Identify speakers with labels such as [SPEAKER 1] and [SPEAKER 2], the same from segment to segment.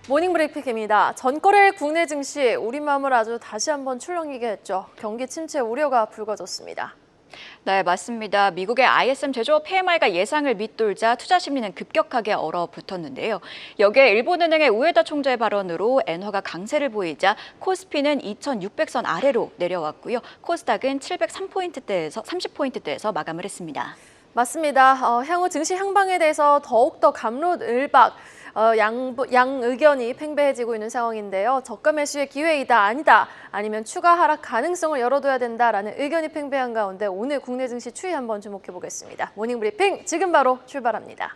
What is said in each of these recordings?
[SPEAKER 1] 모닝 브리핑입니다. 전거래일 국내 증시 우리 마음을 아주 다시 한번 출렁이게 했죠. 경기 침체 우려가 불거졌습니다.
[SPEAKER 2] 네, 맞습니다. 미국의 ISM 제조업 PMI가 예상을 밑돌자 투자 심리는 급격하게 얼어붙었는데요. 여기에 일본은행의 우에다 총재의 발언으로 엔화가 강세를 보이자 코스피는 2,600선 아래로 내려왔고요. 코스닥은 703포인트대에서 30포인트대에서 마감을 했습니다.
[SPEAKER 1] 맞습니다. 향후 증시 향방에 대해서 더욱더 갑론을박 양 의견이 팽배해지고 있는 상황인데요. 저가 매수의 기회이다, 아니다, 아니면 추가 하락 가능성을 열어둬야 된다라는 의견이 팽배한 가운데 오늘 국내 증시 추이 한번 주목해 보겠습니다. 모닝 브리핑 지금 바로 출발합니다.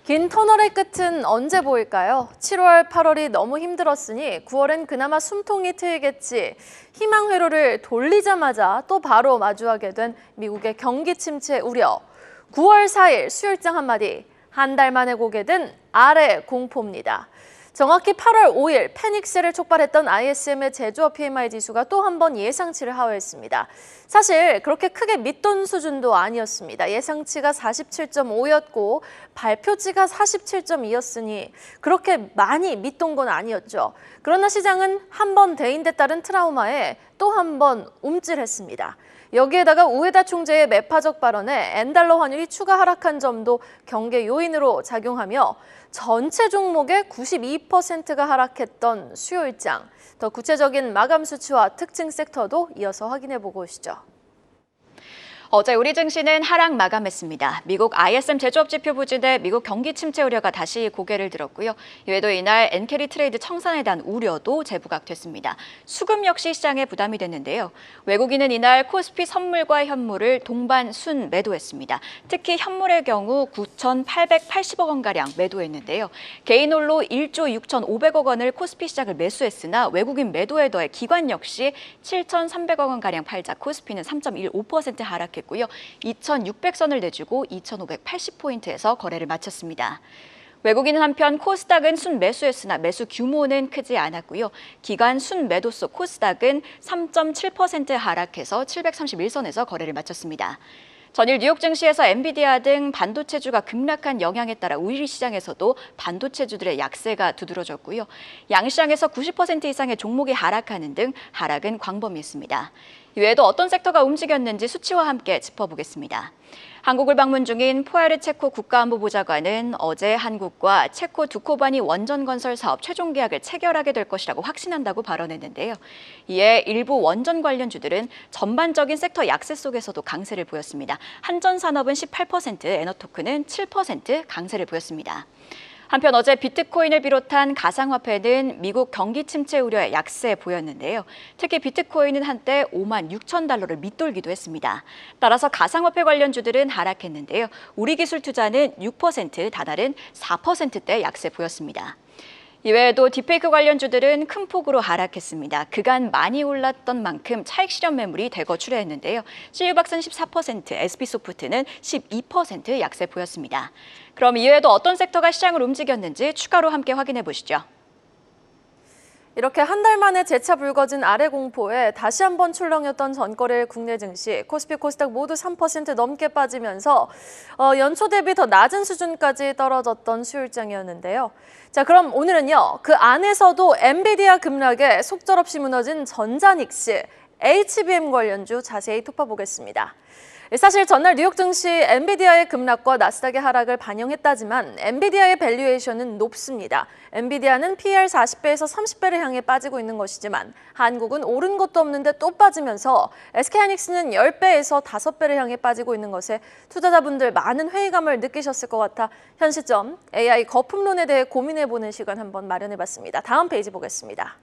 [SPEAKER 1] 긴 터널의 끝은 언제 보일까요? 7월, 8월이 너무 힘들었으니 9월엔 그나마 숨통이 트이겠지. 희망 회로를 돌리자마자 또 바로 마주하게 된 미국의 경기 침체 우려. 9월 4일 수요일장 한마디. 한 달 만에 고개 든 아래 공포입니다. 정확히 8월 5일 패닉셀을 촉발했던 ISM의 제조업 PMI 지수가 또 한 번 예상치를 하회했습니다. 사실 그렇게 크게 믿던 수준도 아니었습니다. 예상치가 47.5였고 발표치가 47.2였으니 그렇게 많이 믿던 건 아니었죠. 그러나 시장은 한 번 대인대 따른 트라우마에 또 한 번 움찔했습니다. 여기에다가 우에다 총재의 매파적 발언에 엔달러 환율이 추가 하락한 점도 경계 요인으로 작용하며 전체 종목의 92%가 하락했던 수요일장. 더 구체적인 마감 수치와 특징 섹터도 이어서 확인해 보고 오시죠.
[SPEAKER 2] 어제 우리 증시는 하락 마감했습니다. 미국 ISM 제조업 지표 부진에 미국 경기 침체 우려가 다시 고개를 들었고요. 이외에도 이날 엔캐리 트레이드 청산에 대한 우려도 재부각됐습니다. 수급 역시 시장에 부담이 됐는데요. 외국인은 이날 코스피 선물과 현물을 동반 순 매도했습니다. 특히 현물의 경우 9,880억 원가량 매도했는데요. 개인 홀로 1조 6,500억 원을 코스피 시장을 매수했으나 외국인 매도에 더해 기관 역시 7,300억 원가량 팔자 코스피는 3.15% 하락했고 2,600선을 내주고 2,580포인트에서 거래를 마쳤습니다. 외국인은 한편 코스닥은 순 매수했으나 매수 규모는 크지 않았고요. 기관 순 매도소 코스닥은 3.7% 하락해서 731선에서 거래를 마쳤습니다. 전일 뉴욕 증시에서 엔비디아 등 반도체주가 급락한 영향에 따라 우리 시장에서도 반도체주들의 약세가 두드러졌고요. 양시장에서 90% 이상의 종목이 하락하는 등 하락은 광범위했습니다. 이외에도 어떤 섹터가 움직였는지 수치와 함께 짚어보겠습니다. 한국을 방문 중인 포야르 체코 국가안보보좌관은 어제 한국과 체코 두코바니 원전건설 사업 최종 계약을 체결하게 될 것이라고 확신한다고 발언했는데요. 이에 일부 원전 관련주들은 전반적인 섹터 약세 속에서도 강세를 보였습니다. 한전산업은 18%, 에너토크는 7% 강세를 보였습니다. 한편 어제 비트코인을 비롯한 가상화폐는 미국 경기 침체 우려에 약세 보였는데요. 특히 비트코인은 한때 5만 6천 달러를 밑돌기도 했습니다. 따라서 가상화폐 관련주들은 하락했는데요. 우리기술투자는 6%, 다달은 4%대 약세 보였습니다. 이외에도 딥페이크 관련주들은 큰 폭으로 하락했습니다. 그간 많이 올랐던 만큼 차익 실현 매물이 대거 출회했는데요. CU박스는 14%, SP소프트는 12% 약세 보였습니다. 그럼 이외에도 어떤 섹터가 시장을 움직였는지 추가로 함께 확인해 보시죠.
[SPEAKER 1] 이렇게 한 달 만에 재차 불거진 아래 공포에 다시 한번 출렁였던 전거래일 국내 증시, 코스피, 코스닥 모두 3% 넘게 빠지면서 연초 대비 더 낮은 수준까지 떨어졌던 수요일장이었는데요. 자, 그럼 오늘은요, 그 안에서도 엔비디아 급락에 속절없이 무너진 전자닉스, HBM 관련주 자세히 톱어보겠습니다. 사실 전날 뉴욕 증시 엔비디아의 급락과 나스닥의 하락을 반영했다지만 엔비디아의 밸류에이션은 높습니다. 엔비디아는 PER 40배에서 30배를 향해 빠지고 있는 것이지만 한국은 오른 것도 없는데 또 빠지면서 SK하이닉스는 10배에서 5배를 향해 빠지고 있는 것에 투자자분들 많은 회의감을 느끼셨을 것 같아 현 시점 AI 거품론에 대해 고민해보는 시간 한번 마련해봤습니다. 다음 페이지 보겠습니다.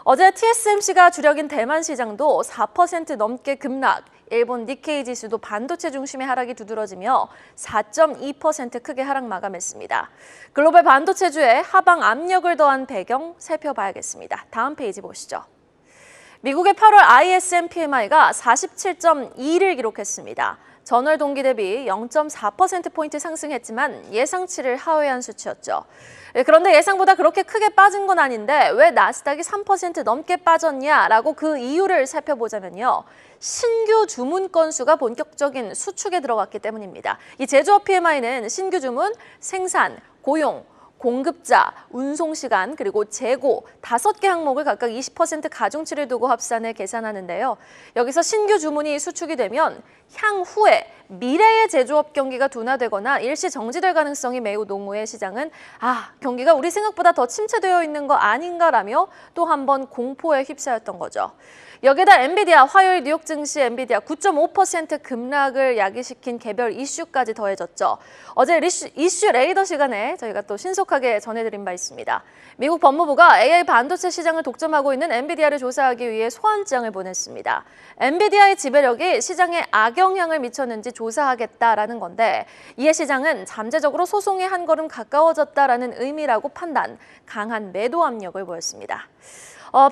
[SPEAKER 1] 어제 TSMC가 주력인 대만 시장도 4% 넘게 급락, 일본 니케이 지수도 반도체 중심의 하락이 두드러지며 4.2% 크게 하락 마감했습니다. 글로벌 반도체주에 하방 압력을 더한 배경 살펴봐야겠습니다. 다음 페이지 보시죠. 미국의 8월 ISM PMI가 47.2를 기록했습니다. 전월 동기 대비 0.4%포인트 상승했지만 예상치를 하회한 수치였죠. 그런데 예상보다 그렇게 크게 빠진 건 아닌데 왜 나스닥이 3% 넘게 빠졌냐라고 그 이유를 살펴보자면요. 신규 주문 건수가 본격적인 수축에 들어갔기 때문입니다. 이 제조업 PMI는 신규 주문, 생산, 고용, 공급자, 운송시간, 그리고 재고 5개 항목을 각각 20% 가중치를 두고 합산해 계산하는데요. 여기서 신규 주문이 수축이 되면 향후에 미래의 제조업 경기가 둔화되거나 일시 정지될 가능성이 매우 농후해 시장은 경기가 우리 생각보다 더 침체되어 있는 거 아닌가라며 또 한 번 공포에 휩싸였던 거죠. 여기에다 엔비디아 화요일 뉴욕 증시 엔비디아 9.5% 급락을 야기시킨 개별 이슈까지 더해졌죠. 어제 이슈 레이더 시간에 저희가 또 신속하게 전해드린 바 있습니다. 미국 법무부가 AI 반도체 시장을 독점하고 있는 엔비디아를 조사하기 위해 소환장을 보냈습니다. 엔비디아의 지배력이 시장에 악영향을 미쳤는지 조사하겠다라는 건데 이에 시장은 잠재적으로 소송에 한 걸음 가까워졌다라는 의미라고 판단, 강한 매도 압력을 보였습니다.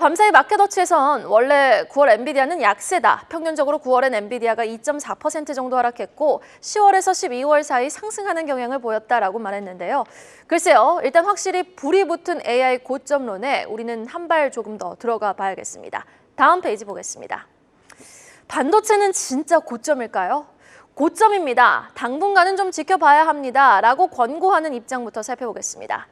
[SPEAKER 1] 밤사이 마켓워치에선 원래 9월 엔비디아는 약세다. 평균적으로 9월엔 엔비디아가 2.4% 정도 하락했고 10월에서 12월 사이 상승하는 경향을 보였다라고 말했는데요. 글쎄요, 일단 확실히 불이 붙은 AI 고점론에 우리는 한 발 조금 더 들어가 봐야겠습니다. 다음 페이지 보겠습니다. 반도체는 진짜 고점일까요? 고점입니다. 당분간은 좀 지켜봐야 합니다. 라고 권고하는 입장부터 살펴보겠습니다.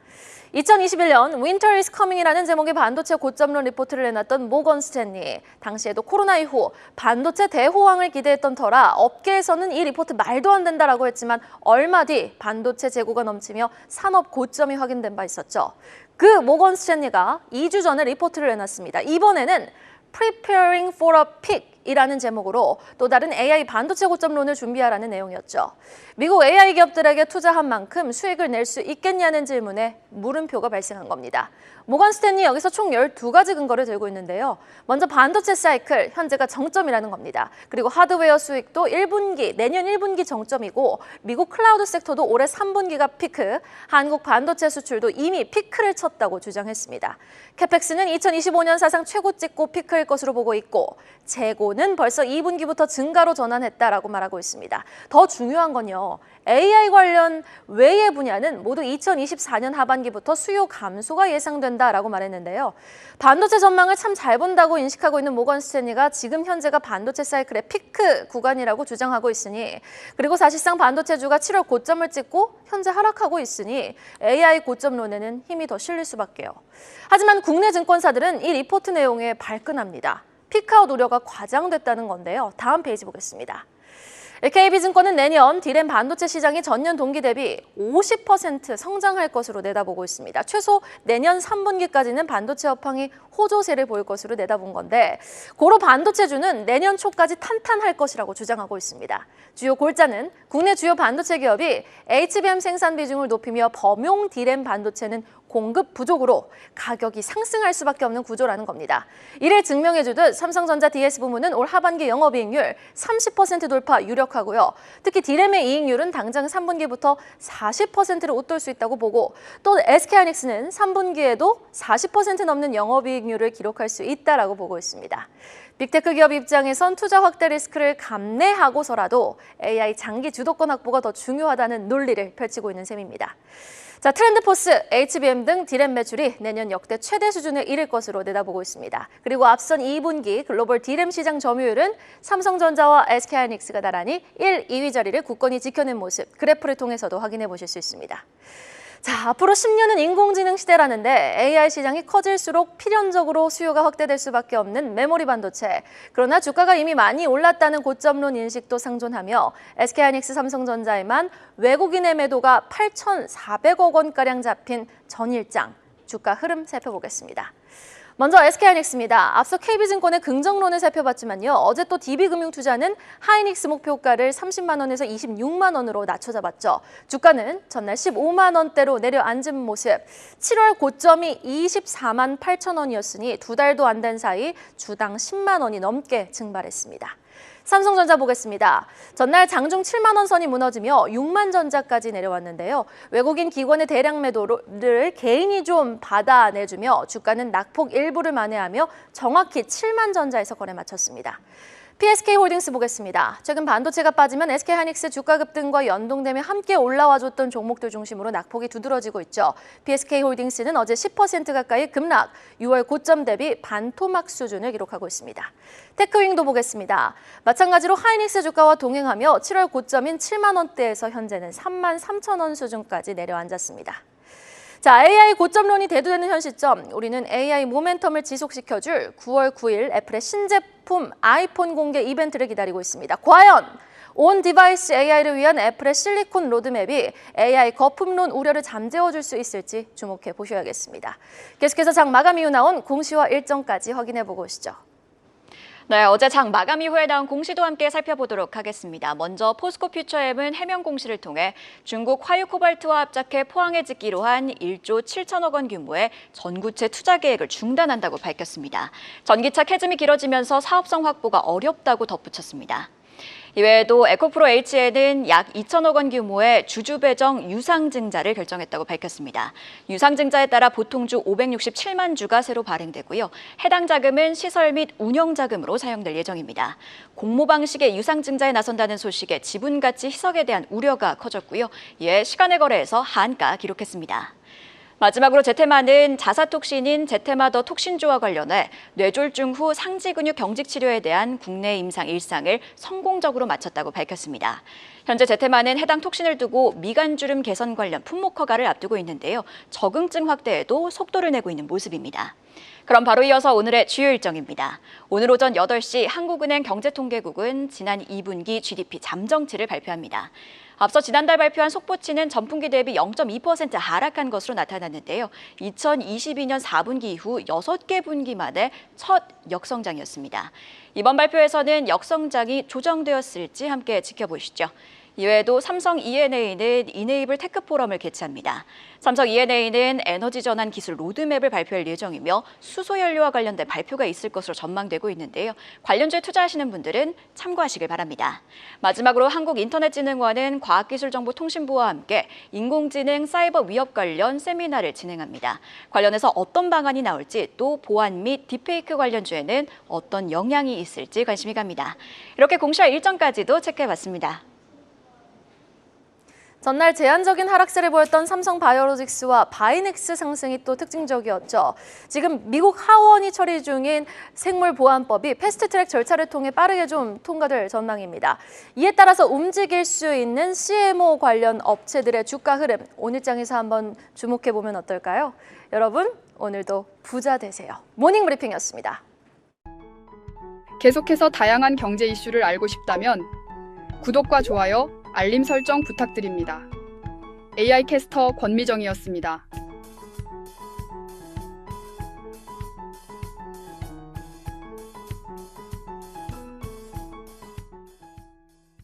[SPEAKER 1] 2021년 Winter is Coming이라는 제목의 반도체 고점론 리포트를 내놨던 모건 스탠리. 당시에도 코로나 이후 반도체 대호황을 기대했던 터라 업계에서는 이 리포트 말도 안 된다라고 했지만 얼마 뒤 반도체 재고가 넘치며 산업 고점이 확인된 바 있었죠. 그 모건 스탠리가 2주 전에 리포트를 내놨습니다. 이번에는 Preparing for a Peak 이라는 제목으로 또 다른 AI 반도체 고점론을 준비하라는 내용이었죠. 미국 AI 기업들에게 투자한 만큼 수익을 낼 수 있겠냐는 질문에 물음표가 발생한 겁니다. 모건 스탠리 여기서 총 12가지 근거를 들고 있는데요. 먼저 반도체 사이클, 현재가 정점이라는 겁니다. 그리고 하드웨어 수익도 1분기, 내년 1분기 정점이고 미국 클라우드 섹터도 올해 3분기가 피크, 한국 반도체 수출도 이미 피크를 쳤다고 주장했습니다. 캐펙스는 2025년 사상 최고 찍고 피크일 것으로 보고 있고 재고는 벌써 2분기부터 증가로 전환했다라고 말하고 있습니다. 더 중요한 건요. AI 관련 외의 분야는 모두 2024년 하반기부터 수요 감소가 예상된다라고 말했는데요. 반도체 전망을 참 잘 본다고 인식하고 있는 모건 스탠리가 지금 현재가 반도체 사이클의 피크 구간이라고 주장하고 있으니 그리고 사실상 반도체주가 7월 고점을 찍고 현재 하락하고 있으니 AI 고점론에는 힘이 더 실릴 수밖에요. 하지만 국내 증권사들은 이 리포트 내용에 발끈합니다. 피크아웃 우려가 과장됐다는 건데요. 다음 페이지 보겠습니다. KB증권은 내년 D램 반도체 시장이 전년 동기 대비 50% 성장할 것으로 내다보고 있습니다. 최소 내년 3분기까지는 반도체 업황이 호조세를 보일 것으로 내다본 건데 고로 반도체주는 내년 초까지 탄탄할 것이라고 주장하고 있습니다. 주요 골자는 국내 주요 반도체 기업이 HBM 생산 비중을 높이며 범용 D램 반도체는 공급 부족으로 가격이 상승할 수밖에 없는 구조라는 겁니다. 이를 증명해주듯 삼성전자 DS 부문은 올 하반기 영업이익률 30% 돌파 유력하고요. 특히 D램의 이익률은 당장 3분기부터 40%를 웃돌 수 있다고 보고 또 SK하이닉스는 3분기에도 40% 넘는 영업이익률을 기록할 수 있다라고 보고 있습니다. 빅테크 기업 입장에선 투자 확대 리스크를 감내하고서라도 AI 장기 주도권 확보가 더 중요하다는 논리를 펼치고 있는 셈입니다. 자, 트렌드포스, HBM 등 D램 매출이 내년 역대 최대 수준에 이를 것으로 내다보고 있습니다. 그리고 앞선 2분기 글로벌 D램 시장 점유율은 삼성전자와 SK하이닉스가 나란히 1, 2위 자리를 굳건히 지켜낸 모습, 그래프를 통해서도 확인해 보실 수 있습니다. 자, 앞으로 10년은 인공지능 시대라는데 AI 시장이 커질수록 필연적으로 수요가 확대될 수밖에 없는 메모리 반도체. 그러나 주가가 이미 많이 올랐다는 고점론 인식도 상존하며 SK하이닉스, 삼성전자에만 외국인의 매도가 8,400억 원가량 잡힌 전일장. 주가 흐름 살펴보겠습니다. 먼저 SK하이닉스입니다. 앞서 KB증권의 긍정론을 살펴봤지만요. 어제 또 DB금융투자는 하이닉스 목표가를 30만 원에서 26만 원으로 낮춰 잡았죠. 주가는 전날 15만 원대로 내려앉은 모습. 7월 고점이 24만 8천 원이었으니 두 달도 안 된 사이 주당 10만 원이 넘게 증발했습니다. 삼성전자 보겠습니다. 전날 장중 7만 원 선이 무너지며 6만 전자까지 내려왔는데요. 외국인 기관의 대량 매도를 개인이 좀 받아내주며 주가는 낙폭 일부를 만회하며 정확히 7만 전자에서 거래 마쳤습니다. PSK홀딩스 보겠습니다. 최근 반도체가 빠지면 SK하이닉스 주가 급등과 연동되며 함께 올라와줬던 종목들 중심으로 낙폭이 두드러지고 있죠. PSK홀딩스는 어제 10% 가까이 급락, 6월 고점 대비 반토막 수준을 기록하고 있습니다. 테크윙도 보겠습니다. 마찬가지로 하이닉스 주가와 동행하며 7월 고점인 7만 원대에서 현재는 3만 3천 원 수준까지 내려앉았습니다. 자, AI 고점론이 대두되는 현 시점, 우리는 AI 모멘텀을 지속시켜줄 9월 9일 애플의 신제품 아이폰 공개 이벤트를 기다리고 있습니다. 과연 온 디바이스 AI를 위한 애플의 실리콘 로드맵이 AI 거품론 우려를 잠재워줄 수 있을지 주목해 보셔야겠습니다. 계속해서 장 마감 이후 나온 공시와 일정까지 확인해보고 오시죠.
[SPEAKER 2] 네, 어제 장 마감 이후에 나온 공시도 함께 살펴보도록 하겠습니다. 먼저 포스코 퓨처엠은 해명 공시를 통해 중국 화유 코발트와 합작해 포항에 짓기로 한 1조 7천억 원 규모의 전구체 투자 계획을 중단한다고 밝혔습니다. 전기차 캐즘이 길어지면서 사업성 확보가 어렵다고 덧붙였습니다. 이외에도 에코프로 H에는 약 2천억 원 규모의 주주 배정 유상증자를 결정했다고 밝혔습니다. 유상증자에 따라 보통주 567만 주가 새로 발행되고요. 해당 자금은 시설 및 운영 자금으로 사용될 예정입니다. 공모 방식의 유상증자에 나선다는 소식에 지분가치 희석에 대한 우려가 커졌고요. 이에 시간의 거래에서 한가 기록했습니다. 마지막으로 제테마는 자사톡신인 제테마더 톡신주와 관련해 뇌졸중 후 상지근육 경직 치료에 대한 국내 임상 일상을 성공적으로 마쳤다고 밝혔습니다. 현재 제테마는 해당 톡신을 두고 미간주름 개선 관련 품목 허가를 앞두고 있는데요. 적응증 확대에도 속도를 내고 있는 모습입니다. 그럼 바로 이어서 오늘의 주요 일정입니다. 오늘 오전 8시 한국은행 경제통계국은 지난 2분기 GDP 잠정치를 발표합니다. 앞서 지난달 발표한 속보치는 전분기 대비 0.2% 하락한 것으로 나타났는데요. 2022년 4분기 이후 6개 분기 만에 첫 역성장이었습니다. 이번 발표에서는 역성장이 조정되었을지 함께 지켜보시죠. 이외에도 삼성 E&A는 이네이블 테크 포럼을 개최합니다. 삼성 E&A는 에너지 전환 기술 로드맵을 발표할 예정이며 수소연료와 관련된 발표가 있을 것으로 전망되고 있는데요. 관련주에 투자하시는 분들은 참고하시길 바랍니다. 마지막으로 한국인터넷진흥원은 과학기술정보통신부와 함께 인공지능 사이버 위협 관련 세미나를 진행합니다. 관련해서 어떤 방안이 나올지 또 보안 및 딥페이크 관련주에는 어떤 영향이 있을지 관심이 갑니다. 이렇게 공시와 일정까지도 체크해봤습니다.
[SPEAKER 1] 전날 제한적인 하락세를 보였던 삼성바이오로직스와 바이넥스 상승이 또 특징적이었죠. 지금 미국 하원이 처리 중인 생물보안법이 패스트트랙 절차를 통해 빠르게 좀 통과될 전망입니다. 이에 따라서 움직일 수 있는 CMO 관련 업체들의 주가 흐름, 오늘장에서 한번 주목해보면 어떨까요? 여러분, 오늘도 부자 되세요. 모닝브리핑이었습니다.
[SPEAKER 3] 계속해서 다양한 경제 이슈를 알고 싶다면 구독과 좋아요, 알림 설정 부탁드립니다. AI 캐스터 권미정이었습니다.